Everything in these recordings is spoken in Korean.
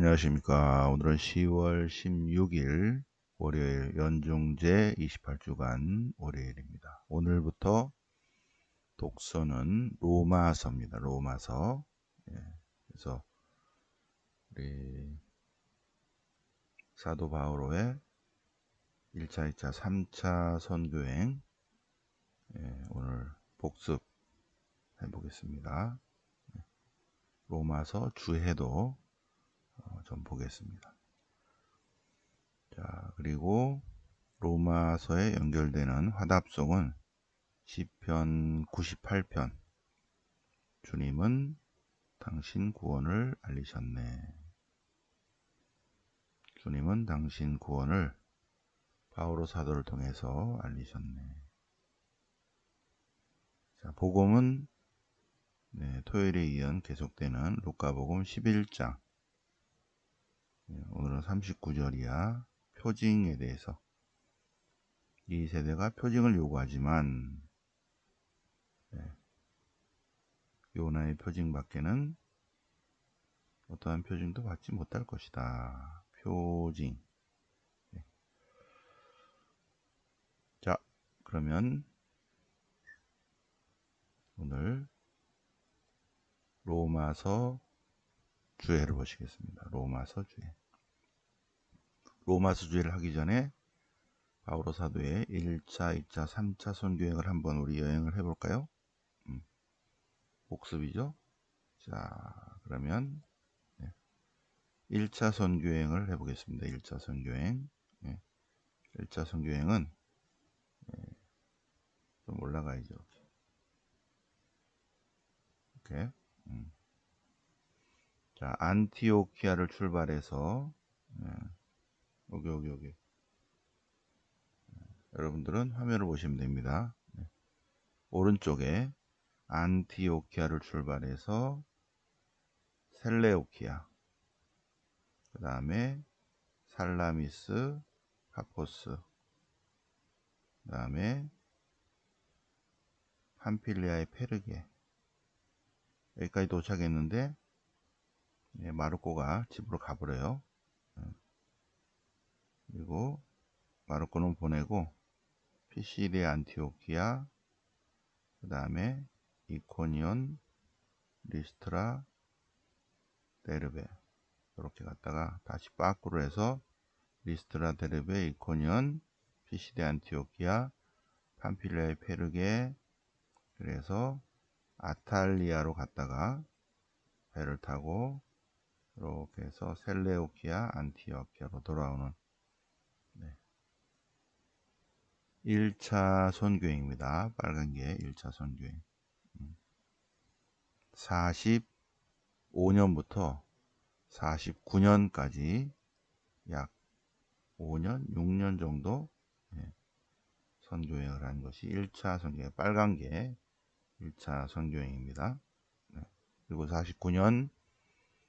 안녕하십니까. 오늘은 10월 16일 월요일 연중제 28주간 월요일입니다. 오늘부터 독서는 로마서입니다. 로마서. 그래서 우리 사도 바오로의 1차, 2차, 3차 선교행 오늘 복습해 보겠습니다. 로마서 주해도 좀 보겠습니다. 자, 그리고 로마서에 연결되는 화답송은 시편 98편. 주님은 당신 구원을 알리셨네. 주님은 당신 구원을 바오로 사도를 통해서 알리셨네. 자, 복음은 토요일에 이은 계속되는 루카복음 11장. 오늘은 39절이야. 표징에 대해서. 이 세대가 표징을 요구하지만 요나의 표징 밖에는 어떠한 표징도 받지 못할 것이다. 표징. 자, 그러면 오늘 로마서 주해를 보시겠습니다. 로마서 주해. 로마서 주해를 하기 전에 바오로 사도의 1차, 2차, 3차 선교행을 한번 우리 여행을 해볼까요? 복습이죠. 자, 그러면 1차 선교행을 해보겠습니다. 1차 선교행. 1차 선교행은 좀 올라가야죠. 이렇게. 자, 안티오키아를 출발해서 여기. 여러분들은 화면을 보시면 됩니다. 오른쪽에 안티오키아를 출발해서 셀레오키아, 그 다음에 살라미스, 파포스, 그 다음에 팜필리아의 페르게, 여기까지 도착했는데 마르코가 집으로 가버려요. 그리고 마르코는 보내고 피시디에 안티오키아, 그 다음에 이코니온, 리스트라, 데르베 이렇게 갔다가 다시 빠꾸로 해서 리스트라, 데르베, 이코니온, 피시디에 안티오키아, 팜필리아의 페르게, 그래서 아탈리아로 갔다가 배를 타고 이렇게 해서 셀레오키아, 안티오키아로 돌아오는 1차 선교행입니다. 빨간 게 1차 선교행. 45년부터 49년까지 약 5년, 6년 정도 선교행을 한 것이 1차 선교행, 빨간 게 1차 선교행입니다. 그리고 49년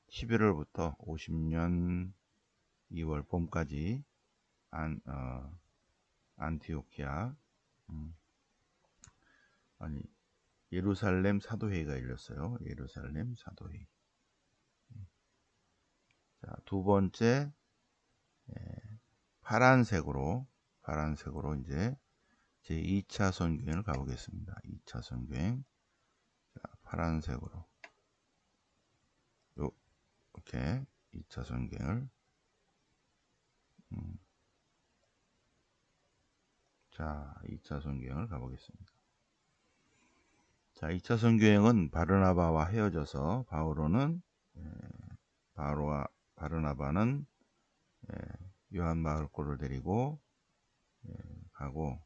11월부터 50년 2월 봄까지 안티오키아, 예루살렘 사도회의가 열렸어요. 예루살렘 사도회의. 자, 두 번째, 파란색으로 이제 제 2차 선교행을 가보겠습니다. 2차 선교행. 자, 파란색으로. 이렇게 2차 선교행을. 자, 2차 선교행을 가보겠습니다. 자, 2차 선교행은 바르나바와 헤어져서 바르나바는 요한 마르코를 데리고 가고,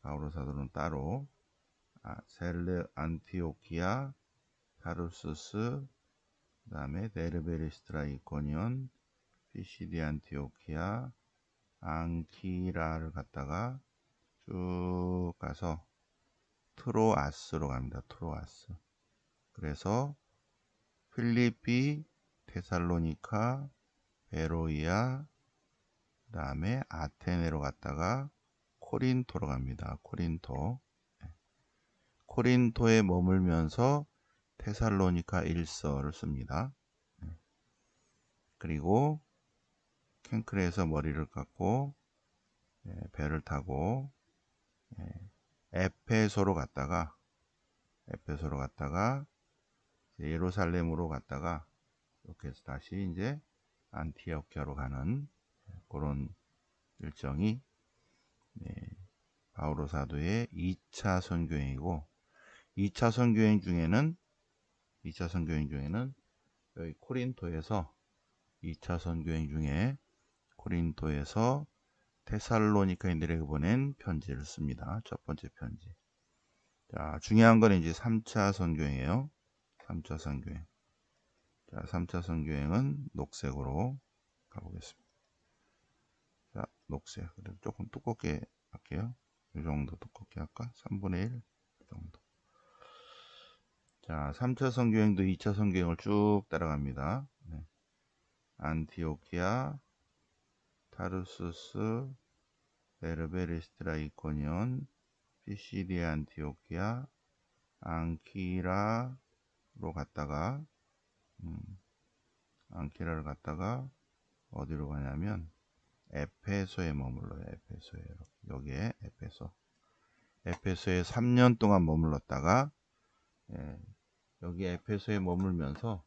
바오로 사도는 따로 셀레, 안티오키아, 타르수스, 그 다음에 데르베, 리스트라, 이코니온, 피시디, 안티오키아, 앙키라를 갔다가 쭉 가서 트로아스로 갑니다. 트로아스. 그래서 필리피, 테살로니카, 베로이아, 그 다음에 아테네로 갔다가 코린토로 갑니다. 코린토에 머물면서 테살로니카 1서를 씁니다. 그리고 캔크레에서 머리를 깎고 배를 타고 에페소로 갔다가 예루살렘으로 갔다가 이렇게 해서 다시 이제 안티오키아로 가는 그런 일정이 바오로 사도의 2차 선교행이고, 2차 선교행 중에는 여기 코린토에서 2차 선교행 중에 코린토에서 테살로니카인들에게 보낸 편지를 씁니다. 첫 번째 편지. 자, 중요한 건 이제 3차 선교행이에요. 3차 선교행. 자, 3차 선교행은 녹색으로 가보겠습니다. 자, 녹색. 그래도 조금 두껍게 할게요. 이 정도 두껍게 할까? 3분의 1 정도. 자, 3차 선교행도 2차 선교행을 쭉 따라갑니다. 네. 안티오키아, 타르수스, 베르베, 리스트라, 이코니온, 피시디아, 안티오키아, 앙키라로 갔다가 앙키라를 갔다가 어디로 가냐면 에페소에 머물러요. 에페소에. 여기에 에페소에 3년 동안 머물렀다가 여기 에페소에 머물면서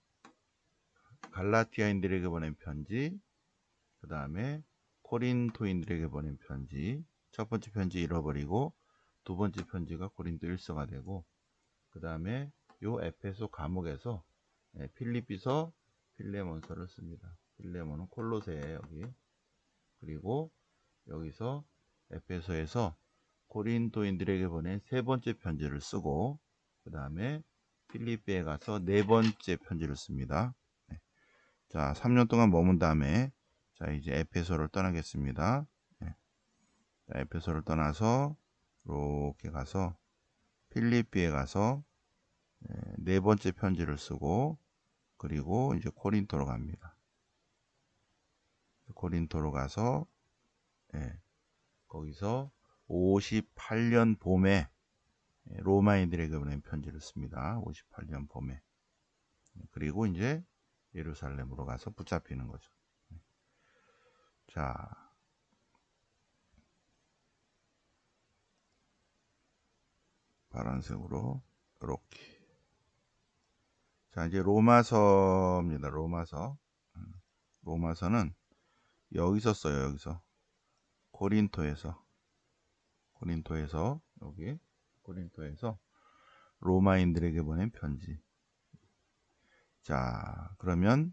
갈라티아인들에게 보낸 편지, 그 다음에 코린토인들에게 보낸 편지, 첫 번째 편지 잃어버리고 두 번째 편지가 고린도 1서가 되고, 그 다음에 요 에페소 감옥에서 필리피서, 필레몬서를 씁니다. 필레몬은 콜로세에 여기. 그리고 여기서 에페소에서 고린도인들에게 보낸 세 번째 편지를 쓰고, 그 다음에 필리피에 가서 네 번째 편지를 씁니다. 네. 자, 3년 동안 머문 다음에 자, 이제 에페소를 떠나겠습니다. 네. 자, 에페소를 떠나서 이렇게 가서 필리피에 가서 네 번째 편지를 쓰고, 그리고 이제 코린토로 갑니다. 코린토로 가서 거기서 58년 봄에 로마인들에게 보낸 편지를 씁니다. 58년 봄에. 그리고 이제 예루살렘으로 가서 붙잡히는 거죠. 자, 파란색으로 이렇게. 자, 이제 로마서입니다. 로마서는 여기서 써요. 여기서 코린토에서 여기 코린토에서 로마인들에게 보낸 편지. 자, 그러면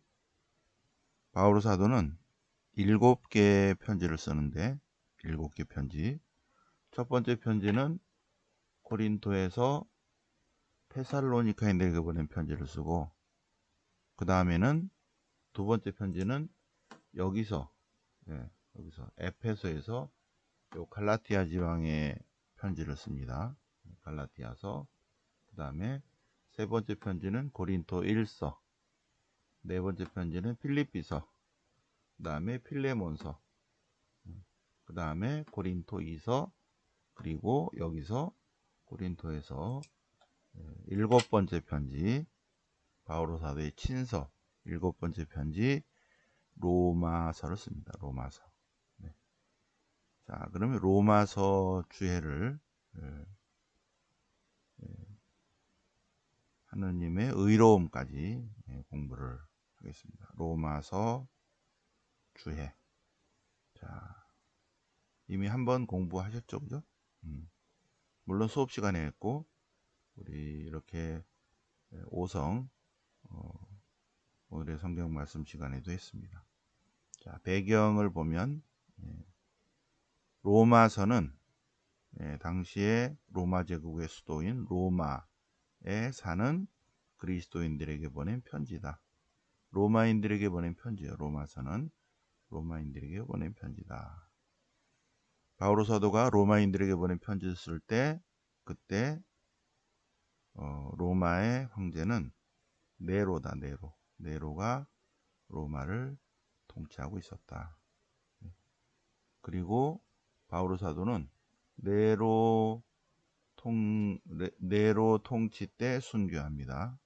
바오로 사도는 7개의 편지를 쓰는데, 7개 편지. 첫 번째 편지는 코린토에서 테살로니카인들에게 보낸 편지를 쓰고, 그 다음에는 두 번째 편지는 여기서 에페소에서 요 갈라티아 지방에 편지를 씁니다. 갈라티아서. 그 다음에 세 번째 편지는 고린토 1서, 네 번째 편지는 필리피서, 그 다음에 필레몬서, 그 다음에 고린토 2서, 그리고 여기서 고린토에서 7번째 편지, 바오로 사도의 친서 7번째 편지 로마서를 씁니다. 로마서. 네. 자, 그러면 로마서 주해를 하느님의 의로움까지 공부를 하겠습니다. 로마서 주해. 자, 이미 한번 공부하셨죠, 그죠? 물론 수업 시간에 했고, 우리 이렇게 5성 오늘의 성경 말씀 시간에도 했습니다. 자, 배경을 보면 로마서는 당시에 로마 제국의 수도인 로마에 사는 그리스도인들에게 보낸 편지다. 로마인들에게 보낸 편지예요. 로마서는 로마인들에게 보낸 편지다. 바오로 사도가 로마인들에게 보낸 편지를 쓸 때, 그때 로마의 황제는 네로다. 네로가 로마를 통치하고 있었다. 그리고 바오로 사도는 네로 통치 때 순교합니다.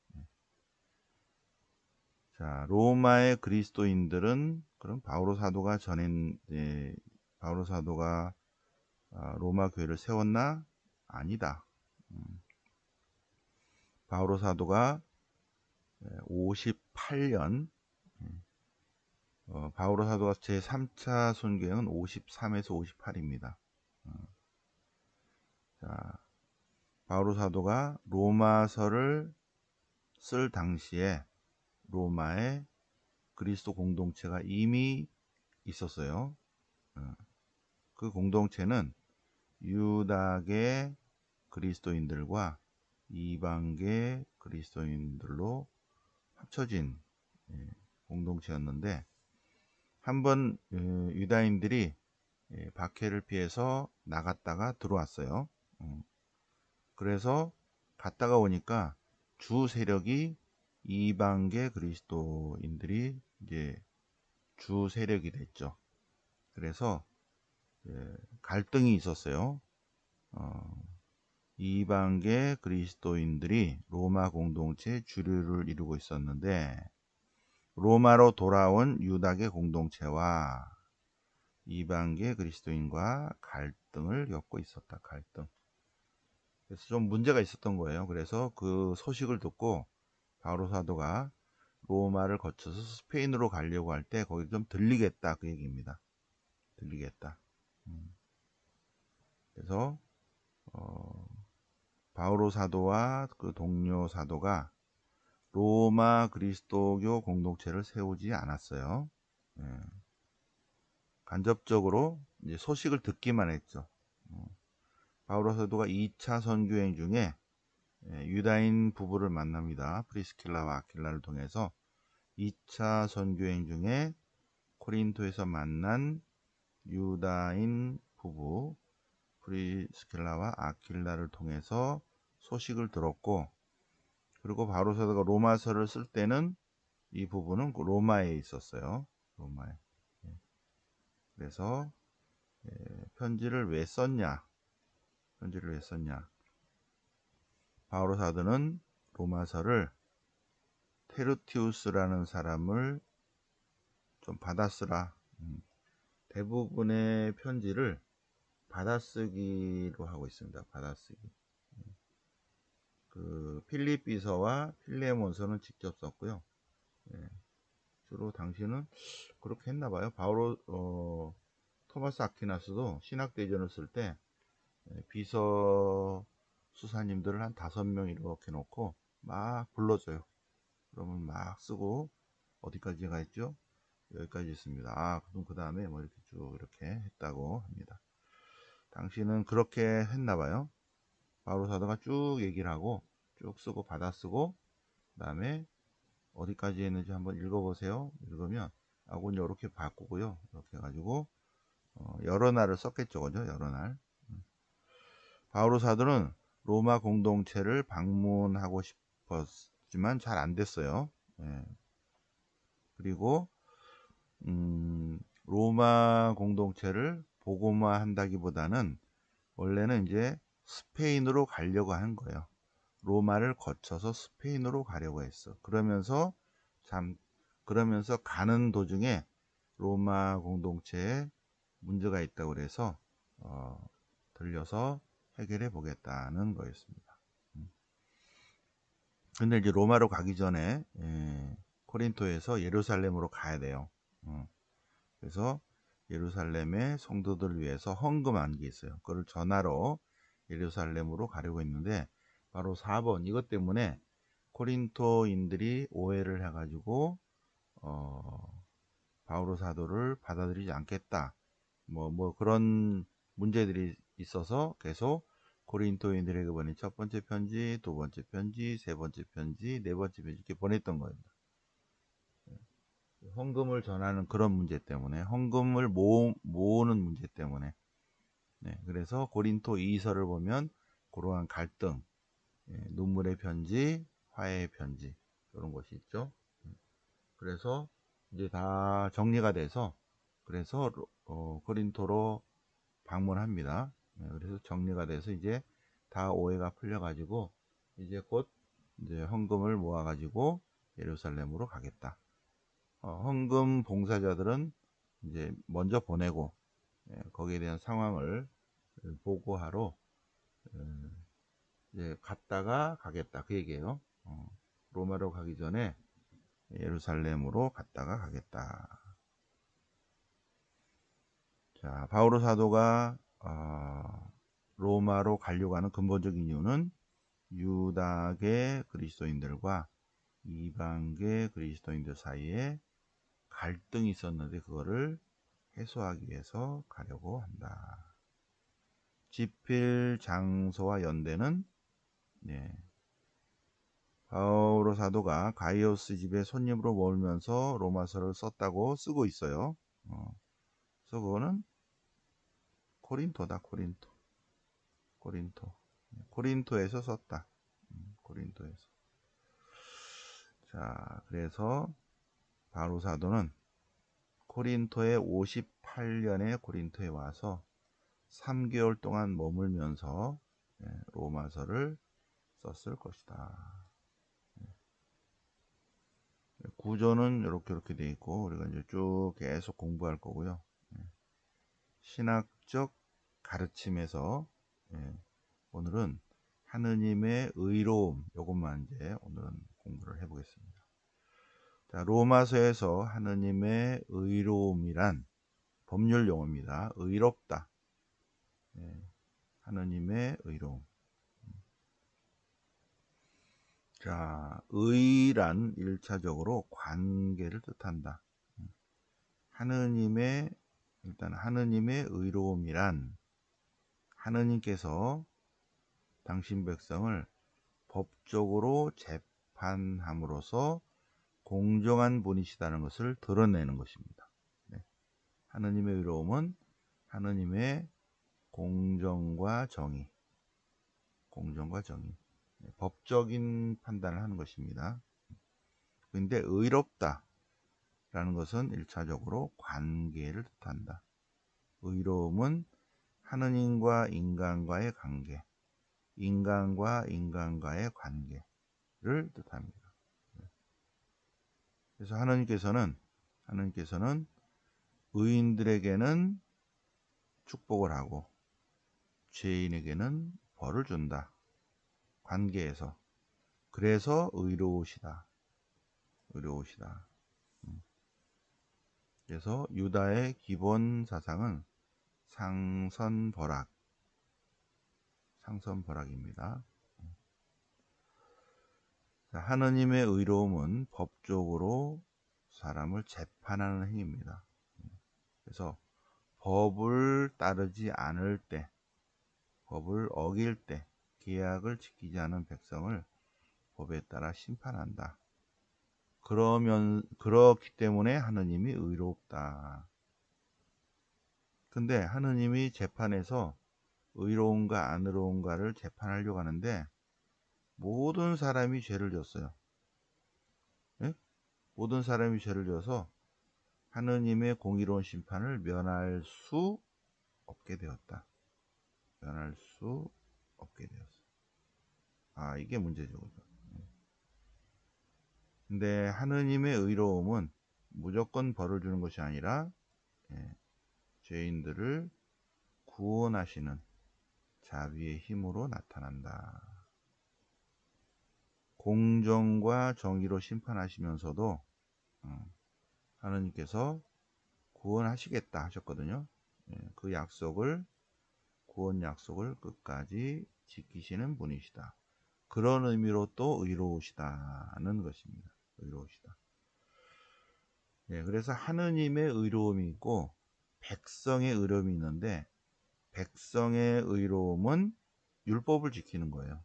자, 로마의 그리스도인들은 그럼 바오로 사도가 바오로 사도가 로마 교회를 세웠나? 아니다. 바오로 사도가 58년 바오로 사도가 제3차 순교행은 53에서 58입니다. 자, 바오로 사도가 로마서를 쓸 당시에 로마에 그리스도 공동체가 이미 있었어요. 그 공동체는 유다계 그리스도인들과 이방계 그리스도인들로 합쳐진 공동체였는데 한번 유다인들이 박해를 피해서 나갔다가 들어왔어요. 그래서 갔다가 오니까 주 세력이 이방계 그리스도인들이 이제 주 세력이 됐죠. 그래서 갈등이 있었어요. 이방계 그리스도인들이 로마 공동체의 주류를 이루고 있었는데 로마로 돌아온 유다계 공동체와 이방계 그리스도인과 갈등을 겪고 있었다. 갈등. 그래서 좀 문제가 있었던 거예요. 그래서 그 소식을 듣고 바오로 사도가 로마를 거쳐서 스페인으로 가려고 할 때 거기 좀 들리겠다 그 얘기입니다. 들리겠다. 그래서 바오로 사도와 그 동료 사도가 로마 그리스도교 공동체를 세우지 않았어요. 간접적으로 이제 소식을 듣기만 했죠. 바오로 사도가 2차 선교행 중에 유다인 부부를 만납니다. 프리스킬라와 아킬라를 통해서 2차 선교행 중에 코린토에서 만난 유다인 부부 프리스킬라와 아킬라를 통해서 소식을 들었고 그리고 바오로 사도가 로마서를 쓸 때는 이 부부는 로마에 있었어요. 로마에. 그래서 편지를 왜 썼냐? 편지를 왜 썼냐? 바오로 사도는 로마서를 테르티우스라는 사람을 좀 받아쓰라. 대부분의 편지를 받아쓰기로 하고 있습니다. 받아쓰기. 그 필립비서와 필레몬서는 직접 썼고요. 주로 당시는 그렇게 했나 봐요. 토마스 아퀴나스도 신학대전을 쓸 때 비서 수사님들을 한 5명 이렇게 놓고 막 불러줘요. 그러면 막 쓰고 어디까지가 있죠? 여기까지 있습니다. 그럼 그 다음에 뭐 이렇게 쭉 이렇게 했다고 합니다. 당시는 그렇게 했나 봐요. 바오로 사도가 쭉 얘기를 하고 쭉 쓰고 받아 쓰고 그 다음에 어디까지 했는지 한번 읽어보세요. 읽으면 아군 이렇게 바꾸고요. 이렇게 해가지고 여러 날을 썼겠죠, 그죠? 여러 날. 바오로 사도는 로마 공동체를 방문하고 싶었지만 잘 안 됐어요. 그리고 로마 공동체를 복음화한다기보다는 원래는 이제 스페인으로 가려고 한 거예요. 로마를 거쳐서 스페인으로 가려고 했어. 그러면서 가는 도중에 로마 공동체에 문제가 있다고 그래서 들려서 해결해 보겠다는 거였습니다. 근데 이제 로마로 가기 전에 코린토에서 예루살렘으로 가야 돼요. 그래서 예루살렘의 성도들을 위해서 헌금한 게 있어요. 그걸 전하러 예루살렘으로 가려고 했는데 바로 4번 이것 때문에 코린토인들이 오해를 해가지고 바오로 사도를 받아들이지 않겠다. 뭐 그런 문제들이 있어서 계속 고린토인들에게 보낸 첫 번째 편지, 두 번째 편지, 세 번째 편지, 네 번째 편지 이렇게 보냈던 겁니다. 헌금을 전하는 그런 문제 때문에 헌금을 모으는 문제 때문에 그래서 고린토 2서를 보면 그러한 갈등, 눈물의 편지, 화해의 편지 이런 것이 있죠. 그래서 이제 다 정리가 돼서 그래서 고린토로 방문합니다. 그래서 정리가 돼서 이제 다 오해가 풀려가지고 이제 곧 이제 헌금을 모아가지고 예루살렘으로 가겠다. 헌금 봉사자들은 이제 먼저 보내고 거기에 대한 상황을 보고하러 이제 갔다가 가겠다 그 얘기예요. 로마로 가기 전에 예루살렘으로 갔다가 가겠다. 자, 바오로 사도가 로마로 가려고 하는 근본적인 이유는 유다계 그리스도인들과 이방계 그리스도인들 사이에 갈등이 있었는데 그거를 해소하기 위해서 가려고 한다. 집필 장소와 연대는 바오로 사도가 가이오스 집에 손님으로 머물면서 로마서를 썼다고 쓰고 있어요. 그래서 그거는 코린토다. 코린토에서 썼다. 코린토에서. 자, 그래서 바오로 사도는 코린토에 58년에 코린토에 와서 3개월 동안 머물면서 로마서를 썼을 것이다. 구조는 이렇게 되어 있고 우리가 이제 쭉 계속 공부할 거고요. 신학적 가르침에서 오늘은 하느님의 의로움 요것만 이제 오늘은 공부를 해보겠습니다. 자, 로마서에서 하느님의 의로움이란 법률 용어입니다. 의롭다. 하느님의 의로움. 자, 의란 1차적으로 관계를 뜻한다. 일단 하느님의 의로움이란 하느님께서 당신 백성을 법적으로 재판함으로써 공정한 분이시다는 것을 드러내는 것입니다. 하느님의 의로움은 하느님의 공정과 정의, 법적인 판단을 하는 것입니다. 그런데 의롭다 라는 것은 1차적으로 관계를 뜻한다. 의로움은 하느님과 인간과의 관계, 인간과 인간과의 관계를 뜻합니다. 그래서 하느님께서는 의인들에게는 축복을 하고 죄인에게는 벌을 준다. 관계에서. 그래서 의로우시다. 그래서 유다의 기본 사상은 상선벌악입니다. 하느님의 의로움은 법적으로 사람을 재판하는 행위입니다. 그래서 법을 따르지 않을 때, 법을 어길 때, 계약을 지키지 않은 백성을 법에 따라 심판한다. 그렇기 때문에 하느님이 의롭다. 근데 하느님이 재판에서 의로운가 안 의로운가를 재판하려고 하는데 모든 사람이 죄를 졌어요. 모든 사람이 죄를 져서 하느님의 공의로운 심판을 면할 수 없게 되었다. 이게 문제죠. 근데 하느님의 의로움은 무조건 벌을 주는 것이 아니라 죄인들을 구원하시는 자비의 힘으로 나타난다. 공정과 정의로 심판하시면서도 하느님께서 구원하시겠다 하셨거든요. 그 구원 약속을 끝까지 지키시는 분이시다. 그런 의미로 또 의로우시다는 것입니다. 그래서 하느님의 의로움이 있고 백성의 의로움이 있는데 백성의 의로움은 율법을 지키는 거예요.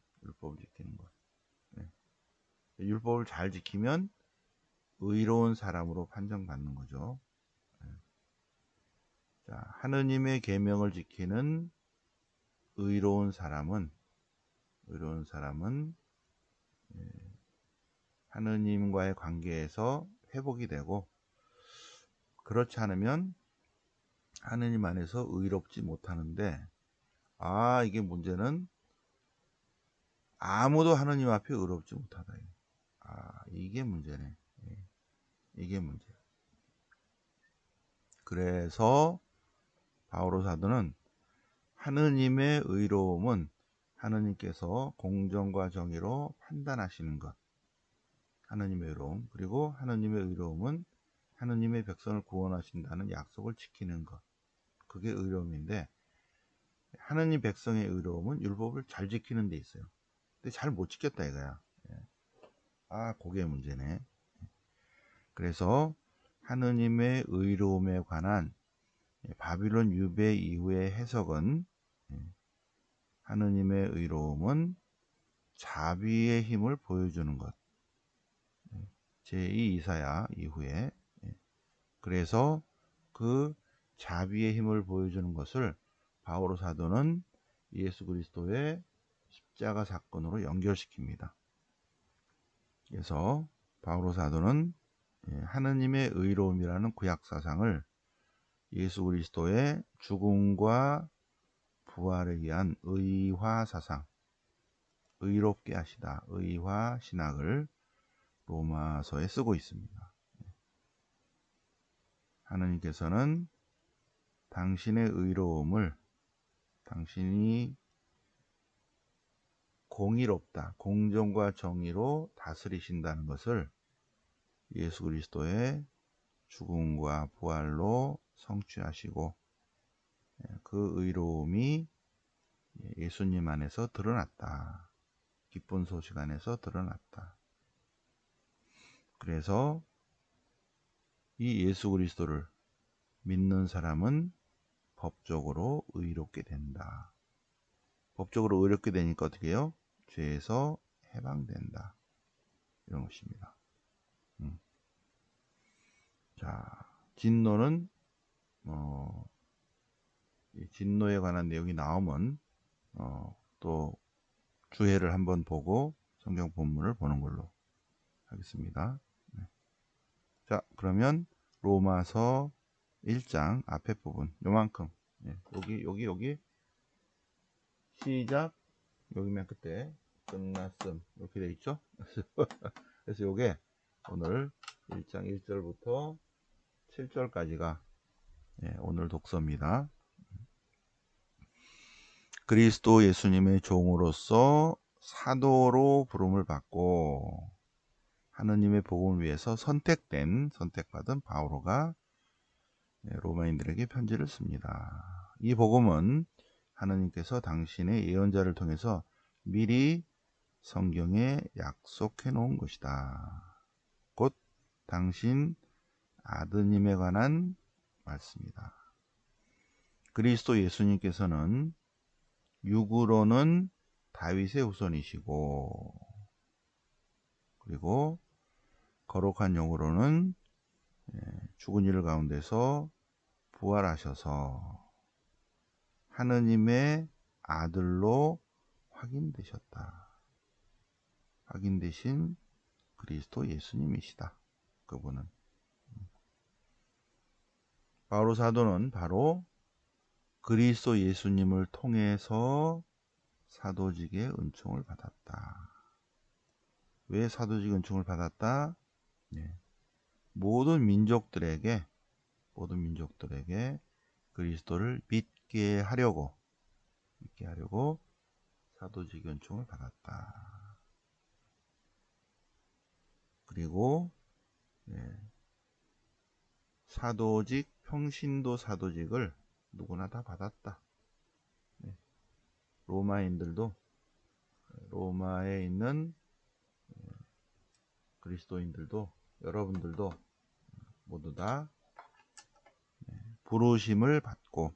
율법을 잘 지키면 의로운 사람으로 판정받는 거죠. 자, 하느님의 계명을 지키는 의로운 사람은 하느님과의 관계에서 회복이 되고 그렇지 않으면 하느님 안에서 의롭지 못하는데 이게 문제는 아무도 하느님 앞에 의롭지 못하다. 이게 문제네. 이게 문제야. 그래서 바오로 사도는 하느님의 의로움은 하느님께서 공정과 정의로 판단하시는 것, 하느님의 의로움, 그리고 하느님의 의로움은 하느님의 백성을 구원하신다는 약속을 지키는 것, 그게 의로움인데, 하느님 백성의 의로움은 율법을 잘 지키는 데 있어요. 근데 잘 못 지켰다 이거야. 그게 문제네. 그래서 하느님의 의로움에 관한 바빌론 유배 이후의 해석은, 하느님의 의로움은 자비의 힘을 보여주는 것, 제2 이사야 이후에. 그래서 그 자비의 힘을 보여주는 것을 바오로 사도는 예수 그리스도의 십자가 사건으로 연결시킵니다. 그래서 바오로 사도는 하느님의 의로움이라는 구약 사상을 예수 그리스도의 죽음과 부활에 의한 의화 사상, 의롭게 하시다, 의화 신학을 로마서에 쓰고 있습니다. 하느님께서는 당신의 의로움을, 당신이 공의롭다, 공정과 정의로 다스리신다는 것을 예수 그리스도의 죽음과 부활로 성취하시고, 그 의로움이 예수님 안에서 드러났다. 기쁜 소식 안에서 드러났다. 그래서 이 예수 그리스도를 믿는 사람은 법적으로 의롭게 된다. 법적으로 의롭게 되니까 어떻게 해요? 죄에서 해방된다. 이런 것입니다. 자, 진노는 이 진노에 관한 내용이 나오면 또 주해를 한번 보고 성경 본문을 보는 걸로 하겠습니다. 네. 자, 그러면 로마서 1장 앞에 부분 요만큼, 여기 시작, 여기면 그때 끝났음 이렇게 돼 있죠. 그래서 요게 오늘 1장 1절부터 7절까지가 오늘 독서입니다. 그리스도 예수님의 종으로서 사도로 부름을 받고 하느님의 복음을 위해서 선택받은 바오로가 로마인들에게 편지를 씁니다. 이 복음은 하느님께서 당신의 예언자를 통해서 미리 성경에 약속해 놓은 것이다. 곧 당신 아드님에 관한 말씀이다. 그리스도 예수님께서는 육으로는 다윗의 후손이시고, 그리고 거룩한 영으로는 죽은 이들 가운데서 부활하셔서 하느님의 아들로 확인되신 그리스도 예수님이시다. 그분은. 바오로 사도는 바로 그리스도 예수님을 통해서 사도직의 은총을 받았다. 왜 사도직 은총을 받았다? 모든 민족들에게 그리스도를 믿게 하려고 사도직 은총을 받았다. 그리고 사도직, 평신도 사도직을 누구나 다 받았다. 로마인들도, 로마에 있는 그리스도인들도, 여러분들도 모두 다 부르심을 받고,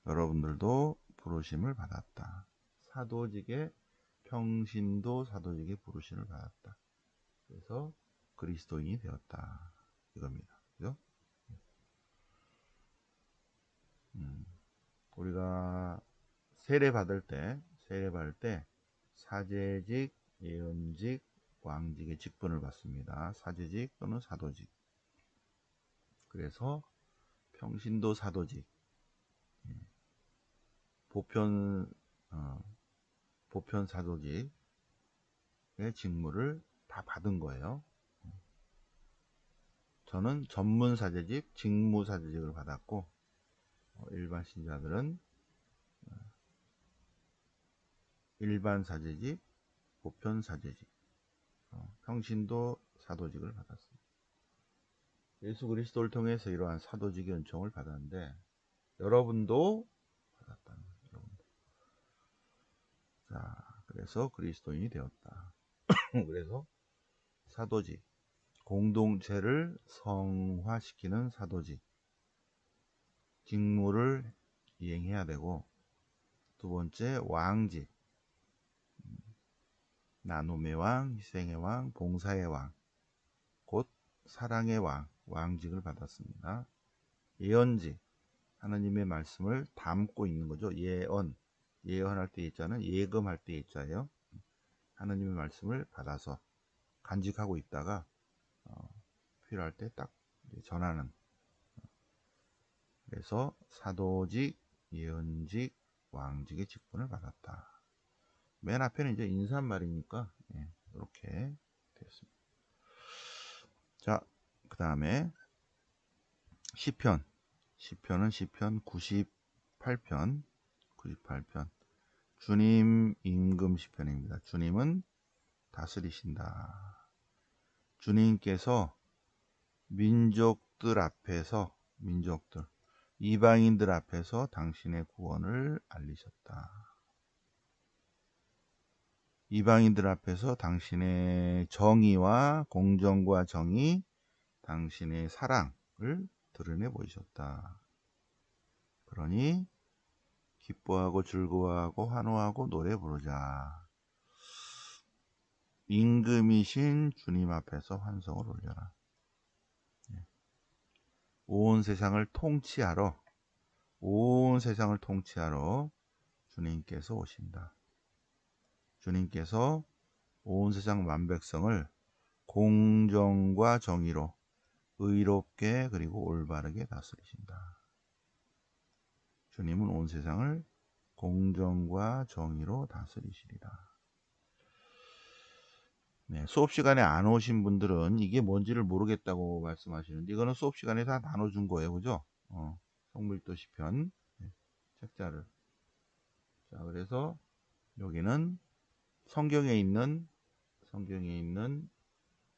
여러분들도 부르심을 받았다. 사도직의, 평신도 사도직의 부르심을 받았다. 그래서 그리스도인이 되었다. 이겁니다. 그죠? 우리가 세례 받을 때 사제직, 예언직, 왕직의 직분을 받습니다. 사제직 또는 사도직. 그래서 평신도 사도직, 보편 사도직의 직무를 다 받은 거예요. 저는 전문 사제직, 직무 사제직을 받았고 일반 신자들은 일반 사제직, 보편 사제직, 평신도 사도직을 받았습니다. 예수 그리스도를 통해서 이러한 사도직의 은총을 받았는데 여러분도 받았다는 거예요. 여러분도. 자, 그래서 그리스도인이 되었다. 그래서 사도직, 공동체를 성화시키는 사도직, 직무를 이행해야 되고, 두 번째 왕직, 나눔의 왕, 희생의 왕, 봉사의 왕, 곧 사랑의 왕, 왕직을 받았습니다. 예언직, 하나님의 말씀을 담고 있는 거죠. 예언할 때 예자는 예금할 때 예자예요. 하나님의 말씀을 받아서 간직하고 있다가 필요할 때 딱 전하는. 그래서 사도직, 예언직, 왕직의 직분을 받았다. 맨 앞에는 이제 인사말이니까 이렇게 되었습니다. 자, 그 다음에 시편. 시편은 시편 98편. 주님 임금 시편입니다. 주님은 다스리신다. 주님께서 민족들 앞에서, 이방인들 앞에서 당신의 구원을 알리셨다. 이방인들 앞에서 당신의 정의와 공정과 정의, 당신의 사랑을 드러내 보이셨다. 그러니 기뻐하고 즐거워하고 환호하고 노래 부르자. 임금이신 주님 앞에서 환성을 올려라. 온 세상을 통치하러 주님께서 오신다. 주님께서 온 세상 만백성을 공정과 정의로 의롭게 그리고 올바르게 다스리신다. 주님은 온 세상을 공정과 정의로 다스리시리라. 네, 수업 시간에 안 오신 분들은 이게 뭔지를 모르겠다고 말씀하시는데 이거는 수업 시간에 다 나눠준 거예요, 그죠? 성물도 시편 책자를. 자, 그래서 여기는 성경에 있는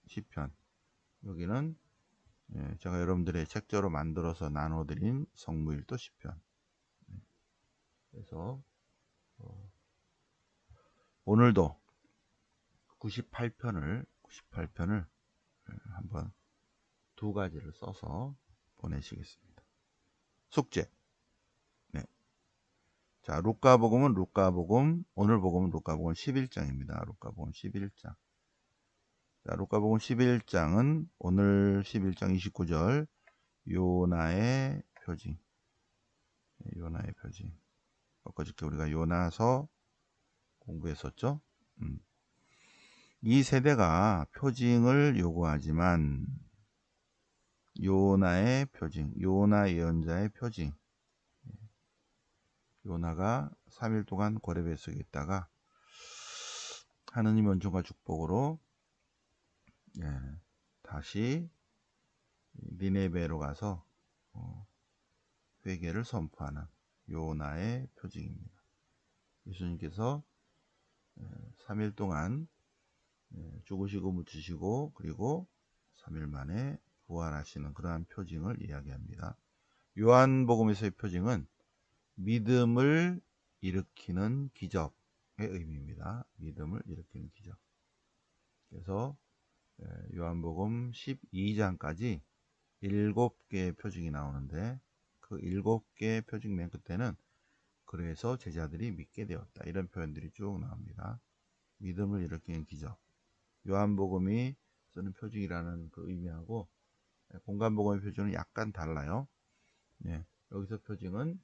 시편. 여기는 제가 여러분들의 책자로 만들어서 나눠드린 성무일도 시편. 그래서 오늘도 98편을 한번 두 가지를 써서 보내시겠습니다. 숙제. 네. 자, 오늘 복음은 루카복음 11장입니다. 루카복음 11장. 자, 루카복음 11장은 오늘 11장 29절 요나의 표징. 엊그저께 우리가 요나서 공부했었죠. 이 세대가 표징을 요구하지만 요나의 표징, 요나 예언자의 표징. 요나가 3일 동안 고레뱃속에 있다가 하느님 은총과 축복으로 다시 니네베로 가서 회개를 선포하는 요나의 표징입니다. 예수님께서 3일 동안 죽으시고 묻히시고 그리고 3일 만에 부활하시는 그러한 표징을 이야기합니다. 요한복음에서의 표징은 믿음을 일으키는 기적의 의미입니다. 믿음을 일으키는 기적. 그래서 요한복음 12장까지 7개의 표징이 나오는데 그 7개의 표징 맨 끝에는 그래서 제자들이 믿게 되었다. 이런 표현들이 쭉 나옵니다. 믿음을 일으키는 기적. 요한복음이 쓰는 표징이라는 그 의미하고 공간복음의 표징은 약간 달라요. 여기서 표징은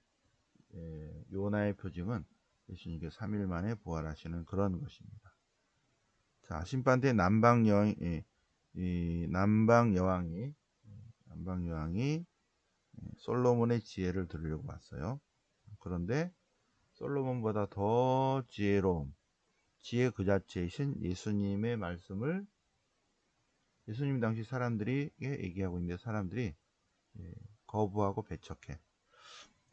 요나의 표징은 예수님께서 3일 만에 부활하시는 그런 것입니다. 자, 심판대 남방 여왕이 솔로몬의 지혜를 들으려고 왔어요. 그런데 솔로몬보다 더 지혜로움, 지혜 그 자체이신 예수님의 말씀을 예수님 당시 사람들이 얘기하고 있는데 사람들이 거부하고 배척해.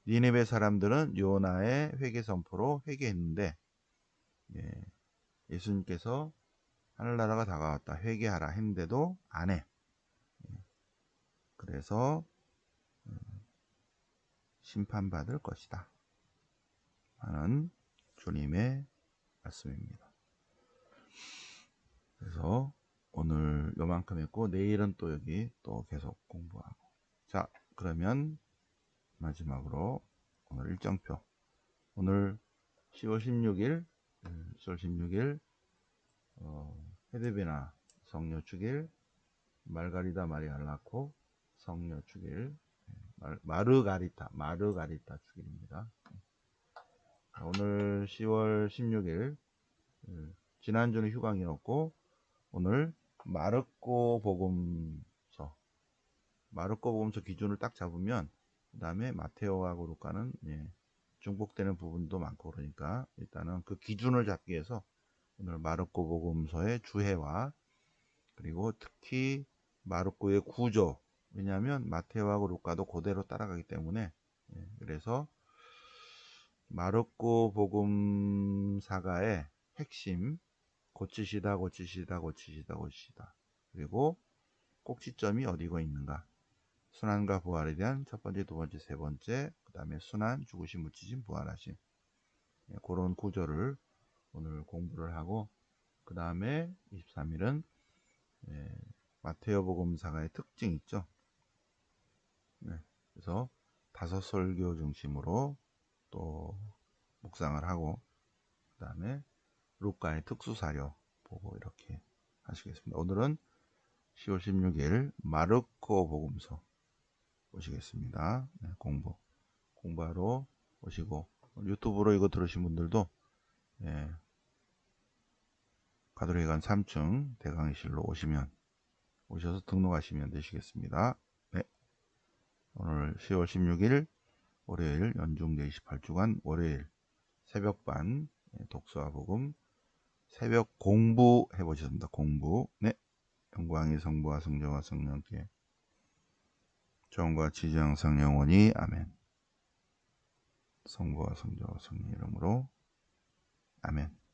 니네베 사람들은 요나의 회개 선포로 회개했는데 예수님께서 하늘나라가 다가왔다 회개하라 했는데도 안 해. 그래서 심판받을 것이다 하는 주님의 말씀입니다. 그래서 오늘 요만큼 했고 내일은 또 여기 또 계속 공부하고. 자, 그러면 마지막으로 오늘 일정표. 오늘 10월 16일 헤드베나 성녀 축일, 말가리다 마리아를 낳고 성녀 축일, 마르가리타 축일입니다. 오늘 10월 16일 지난주는 휴강이었고 오늘 마르코 복음서 기준을 딱 잡으면 그 다음에 마테오하고 루카는 중복되는 부분도 많고 그러니까 일단은 그 기준을 잡기 위해서 오늘 마르코 복음서의 주해와 그리고 특히 마르코의 구조, 왜냐하면 마테오하고 루카도 그대로 따라가기 때문에 그래서 마르코 복음사가의 핵심 고치시다 그리고 꼭지점이 어디가 있는가, 순환과 부활에 대한 첫 번째, 두 번째, 세 번째, 그 다음에 순환, 죽으심, 묻히심, 부활하심, 그런 구조를 오늘 공부를 하고 그 다음에 23일은 마테오 복음사가의 특징 있죠. 그래서 다섯 설교 중심으로 또 묵상을 하고 그 다음에 루카의 특수사료 보고 이렇게 하시겠습니다. 오늘은 10월 16일 마르코 복음서 보시겠습니다. 공부하러 오시고 유튜브로 이거 들으신 분들도 가톨릭관 3층 대강의실로 오셔서 등록하시면 되시겠습니다. 네. 오늘 10월 16일 월요일 연중 4시 8주간 월요일 새벽반 독서와 복음 새벽 공부 해보셨습니다. 공부. 네. 영광이 성부와 성자와 성령께 정과 지지 항상 영원히 아멘. 성부와 성자와 성령 이름으로 아멘.